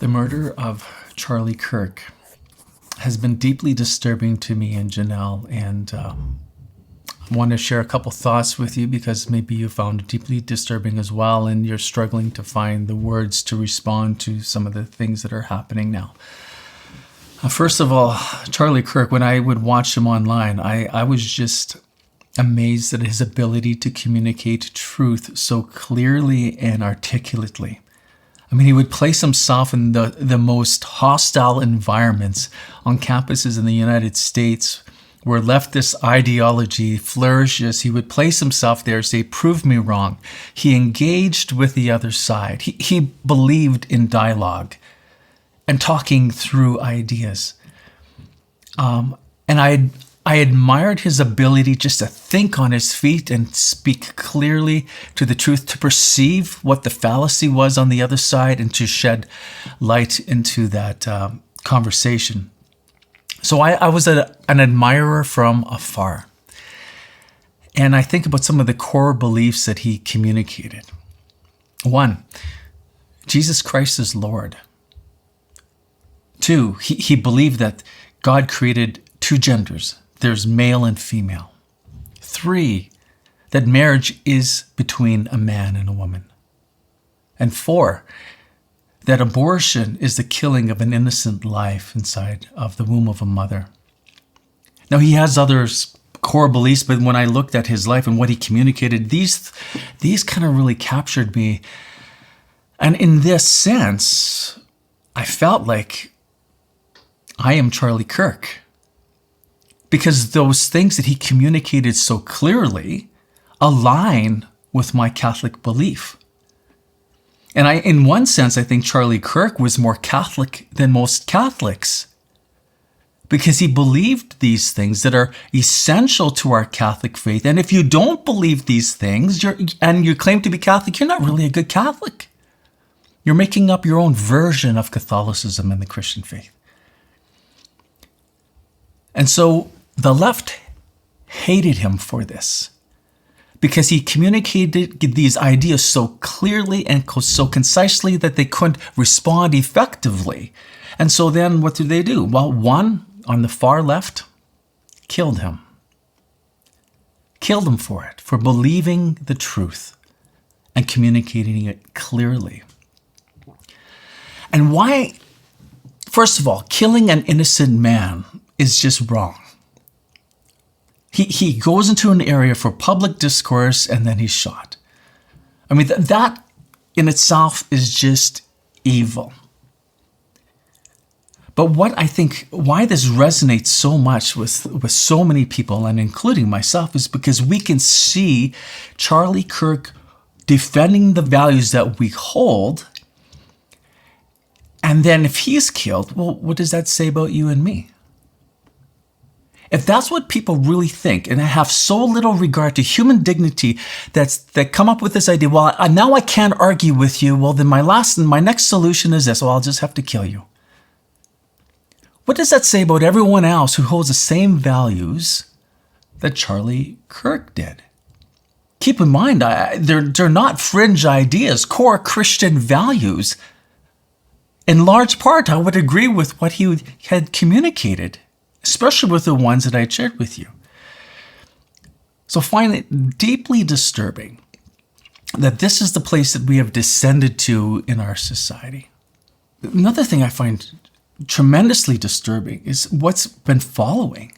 The murder of Charlie Kirk has been deeply disturbing to me and Janelle, and I want to share a couple thoughts with you because maybe you found it deeply disturbing as well, and you're struggling to find the words to respond to some of the things that are happening now. First of all, Charlie Kirk, when I would watch him online, I was just amazed at his ability to communicate truth so clearly and articulately. I mean, he would place himself in the most hostile environments on campuses in the United States where leftist ideology flourishes. He would place himself there, say, prove me wrong. He engaged with the other side. He believed in dialogue and talking through ideas. And I admired his ability just to think on his feet and speak clearly to the truth, to perceive what the fallacy was on the other side and to shed light into that conversation. So I was an admirer from afar. And I think about some of the core beliefs that he communicated. 1, Jesus Christ is Lord. 2, he believed that God created 2 genders. There's male and female. 3, that marriage is between a man and a woman. And 4, that abortion is the killing of an innocent life inside of the womb of a mother. Now, he has other core beliefs, but when I looked at his life and what he communicated, these kind of really captured me. And in this sense, I felt like I am Charlie Kirk. Because those things that he communicated so clearly align with my Catholic belief. And in one sense, I think Charlie Kirk was more Catholic than most Catholics because he believed these things that are essential to our Catholic faith. And if you don't believe these things and you claim to be Catholic, you're not really a good Catholic. You're making up your own version of Catholicism and the Christian faith. And so the left hated him for this because he communicated these ideas so clearly and so concisely that they couldn't respond effectively. And so then what did they do? Well, one on the far left killed him. Killed him for it, for believing the truth and communicating it clearly. And why, first of all, killing an innocent man is just wrong. He goes into an area for public discourse and then he's shot. I mean, that in itself is just evil. But what I think, why this resonates so much with so many people, and including myself, is because we can see Charlie Kirk defending the values that we hold. And then if he's killed, well, what does that say about you and me? If that's what people really think and have so little regard to human dignity that come up with this idea, well, now I can't argue with you. Well, then my next solution is this. Well, I'll just have to kill you. What does that say about everyone else who holds the same values that Charlie Kirk did? Keep in mind, they're not fringe ideas, core Christian values. In large part, I would agree with what he had communicated, especially with the ones that I shared with you. So find it deeply disturbing that this is the place that we have descended to in our society. Another thing I find tremendously disturbing is what's been following.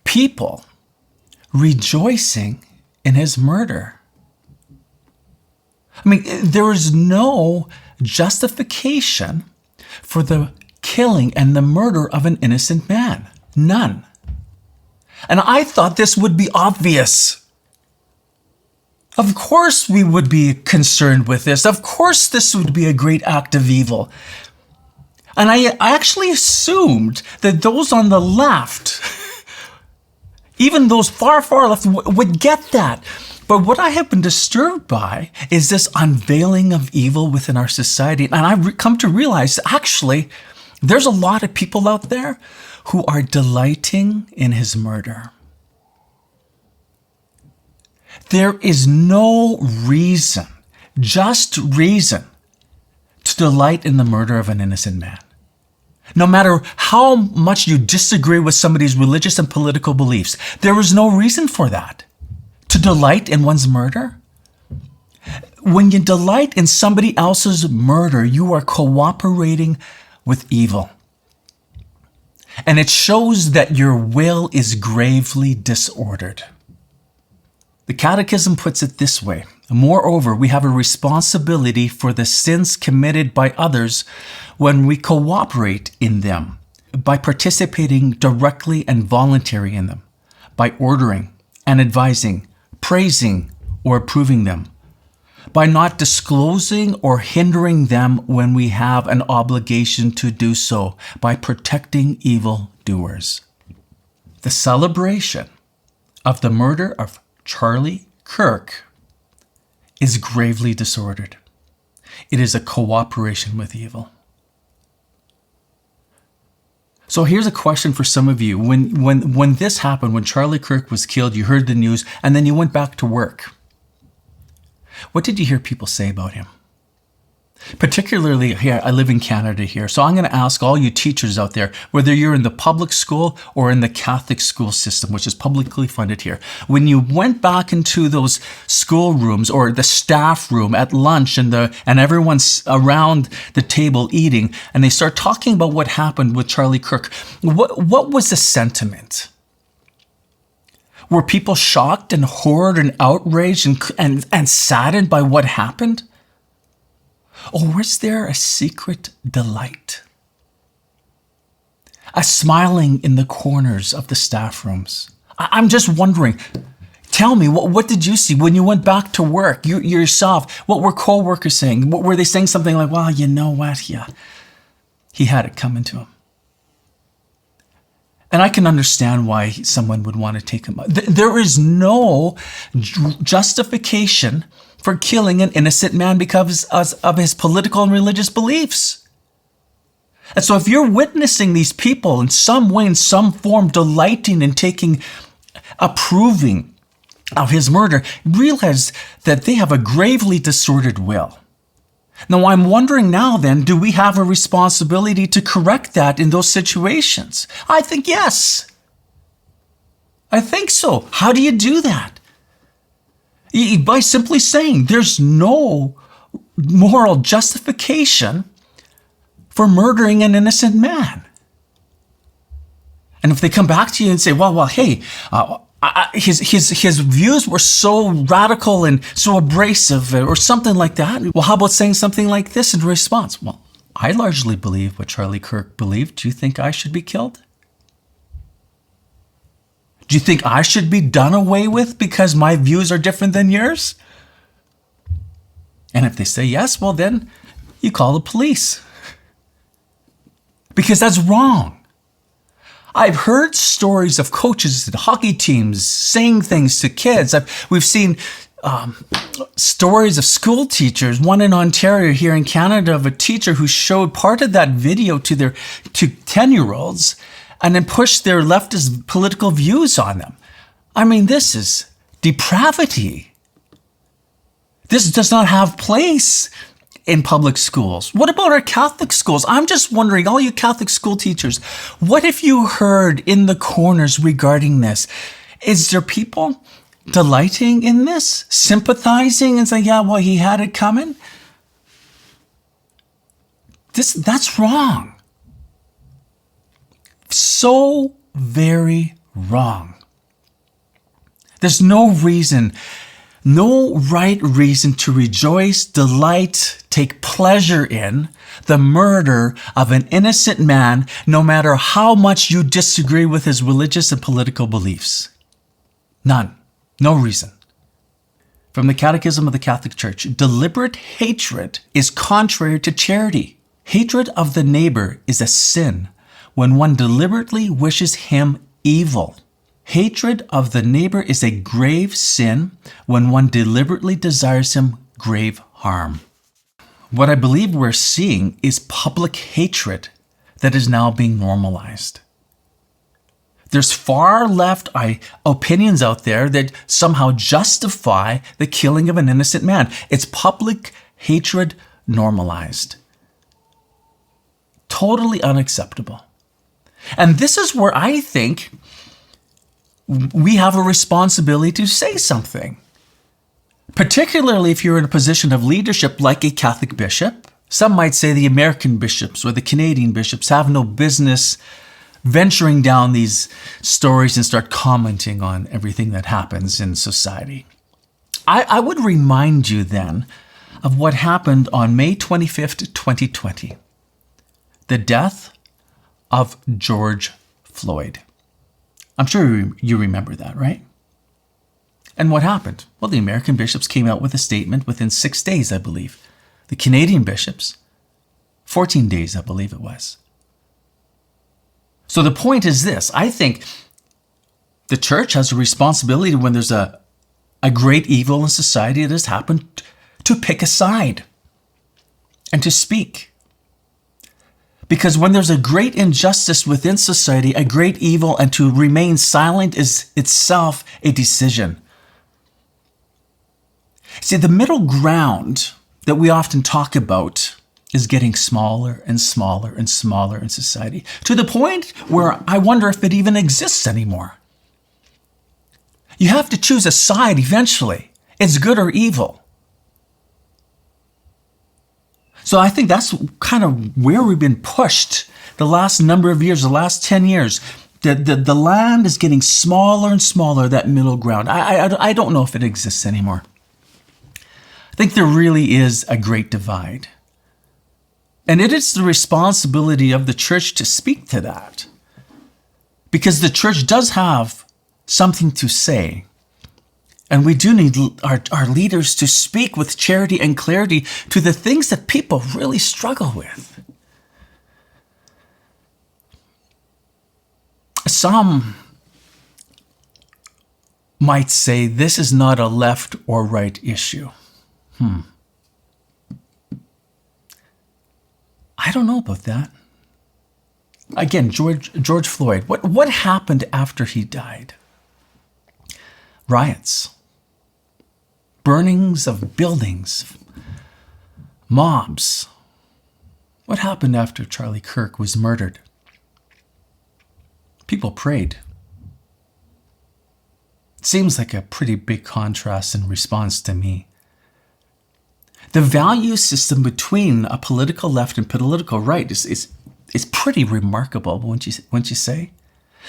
People rejoicing in his murder. I mean, there is no justification for the killing and the murder of an innocent man. None. And I thought this would be obvious. Of course we would be concerned with this. Of course this would be a great act of evil. And I actually assumed that those on the left, even those far, far left, would get that. But what I have been disturbed by is this unveiling of evil within our society. And I've come to realize, actually, there's a lot of people out there who are delighting in his murder. There is no reason, just reason, to delight in the murder of an innocent man. No matter how much you disagree with somebody's religious and political beliefs, there is no reason for that. To delight in one's murder? When you delight in somebody else's murder, you are cooperating with evil. And it shows that your will is gravely disordered. The Catechism puts it this way: moreover, we have a responsibility for the sins committed by others when we cooperate in them, by participating directly and voluntarily in them, by ordering and advising, praising or approving them, by not disclosing or hindering them when we have an obligation to do so, by protecting evildoers. The celebration of the murder of Charlie Kirk is gravely disordered. It is a cooperation with evil. So here's a question for some of you. When this happened, when Charlie Kirk was killed, you heard the news, and then you went back to work. What did you hear people say about him? Particularly here, I live in Canada here, so I'm going to ask all you teachers out there, whether you're in the public school or in the Catholic school system, which is publicly funded here, when you went back into those school rooms or the staff room at lunch and everyone's around the table eating, and they start talking about what happened with Charlie Kirk, what was the sentiment? Were people shocked and horrid and outraged and saddened by what happened? Or was there a secret delight? A smiling in the corners of the staff rooms? I'm just wondering, tell me, what did you see when you went back to work, you yourself? What were co-workers saying? Were they saying something like, well, you know what, yeah, he had it coming to him? And I can understand why someone would want to take him out. There is no justification for killing an innocent man because of his political and religious beliefs. And so if you're witnessing these people in some way, in some form, delighting and approving of his murder, realize that they have a gravely disordered will. Now, I'm wondering now then, do we have a responsibility to correct that in those situations? I think yes. I think so. How do you do that? By simply saying there's no moral justification for murdering an innocent man. And if they come back to you and say, well, hey, his views were so radical and so abrasive or something like that. Well, how about saying something like this in response? Well, I largely believe what Charlie Kirk believed. Do you think I should be killed? Do you think I should be done away with because my views are different than yours? And if they say yes, well then you call the police. Because that's wrong. I've heard stories of coaches at hockey teams saying things to kids. We've seen stories of school teachers, one in Ontario here in Canada, of a teacher who showed part of that video to 10-year-olds and then pushed their leftist political views on them. I mean, this is depravity. This does not have place in public schools. What about our Catholic schools? I'm just wondering, all you Catholic school teachers, what have you heard in the corners regarding this? Is there people delighting in this, sympathizing and saying, yeah, well, he had it coming? That's wrong. So very wrong. There's no reason, no right reason to rejoice, delight, take pleasure in the murder of an innocent man, no matter how much you disagree with his religious and political beliefs. None. No reason. From the Catechism of the Catholic Church, deliberate hatred is contrary to charity. Hatred of the neighbor is a sin when one deliberately wishes him evil. Hatred of the neighbor is a grave sin when one deliberately desires him grave harm. What I believe we're seeing is public hatred that is now being normalized. There's far left opinions out there that somehow justify the killing of an innocent man. It's public hatred normalized. totally unacceptable. And this is where I think we have a responsibility to say something. Particularly if you're in a position of leadership like a Catholic bishop. Some might say the American bishops or the Canadian bishops have no business venturing down these stories and start commenting on everything that happens in society. I would remind you then of what happened on May 25th, 2020. The death of George Floyd. I'm sure you remember that, right? And what happened? Well, the American bishops came out with a statement within 6 days, I believe. The Canadian bishops, 14 days, I believe it was. So the point is this. I think the church has a responsibility when there's a great evil in society that has happened to pick a side and to speak. Because when there's a great injustice within society, a great evil, and to remain silent is itself a decision. See, the middle ground that we often talk about is getting smaller and smaller and smaller in society, to the point where I wonder if it even exists anymore. You have to choose a side eventually. It's good or evil. So I think that's kind of where we've been pushed the last number of years, the last 10 years. The land is getting smaller and smaller, that middle ground. I don't know if it exists anymore. I think there really is a great divide. And it is the responsibility of the church to speak to that. Because the church does have something to say. And we do need our leaders to speak with charity and clarity to the things that people really struggle with. Some might say this is not a left or right issue. I don't know about that. Again, George Floyd, what happened after he died? Riots, burnings of buildings, mobs. What happened after Charlie Kirk was murdered? People prayed. It seems like a pretty big contrast in response to me. The value system between a political left and political right is pretty remarkable, wouldn't you say?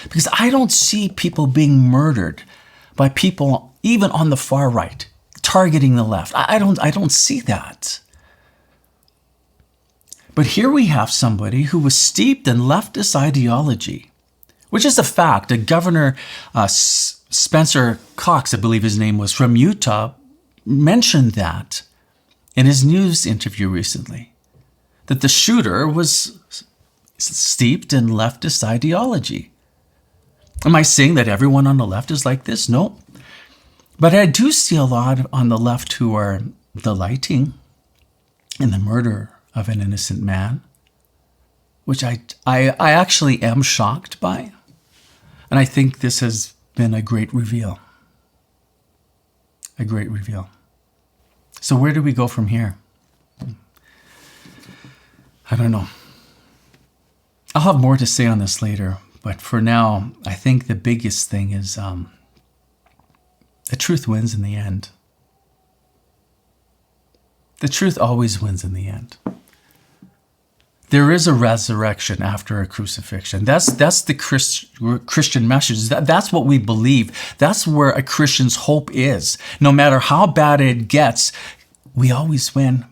Because I don't see people being murdered by people even on the far right, targeting the left. I don't see that. But here we have somebody who was steeped in leftist ideology, which is a fact. A Governor Spencer Cox, I believe his name was, from Utah, mentioned that in his news interview recently, that the shooter was steeped in leftist ideology. Am I saying that everyone on the left is like this? No. But I do see a lot on the left who are delighting in the murder of an innocent man, which I actually am shocked by. And I think this has been a great reveal. A great reveal. So where do we go from here? I don't know. I'll have more to say on this later, but for now, I think the biggest thing is the truth wins in the end. The truth always wins in the end. There is a resurrection after a crucifixion. That's the Christian message. That's what we believe. That's where a Christian's hope is. No matter how bad it gets, we always win.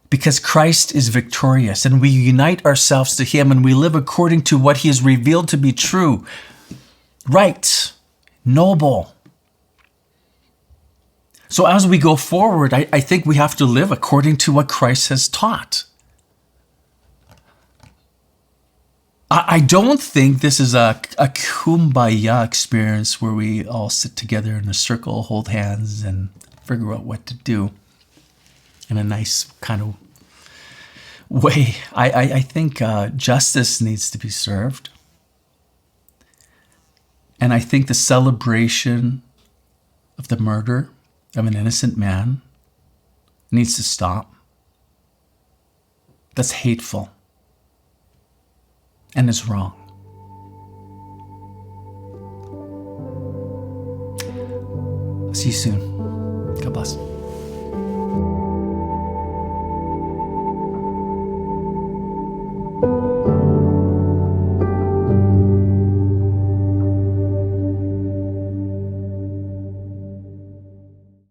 Because Christ is victorious and we unite ourselves to him and we live according to what he has revealed to be true, right, noble. So as we go forward, I think we have to live according to what Christ has taught. I don't think this is a kumbaya experience where we all sit together in a circle, hold hands, and figure out what to do in a nice kind of way. I think justice needs to be served. And I think the celebration of the murder of an innocent man needs to stop. That's hateful. and it's wrong. See you soon. God bless.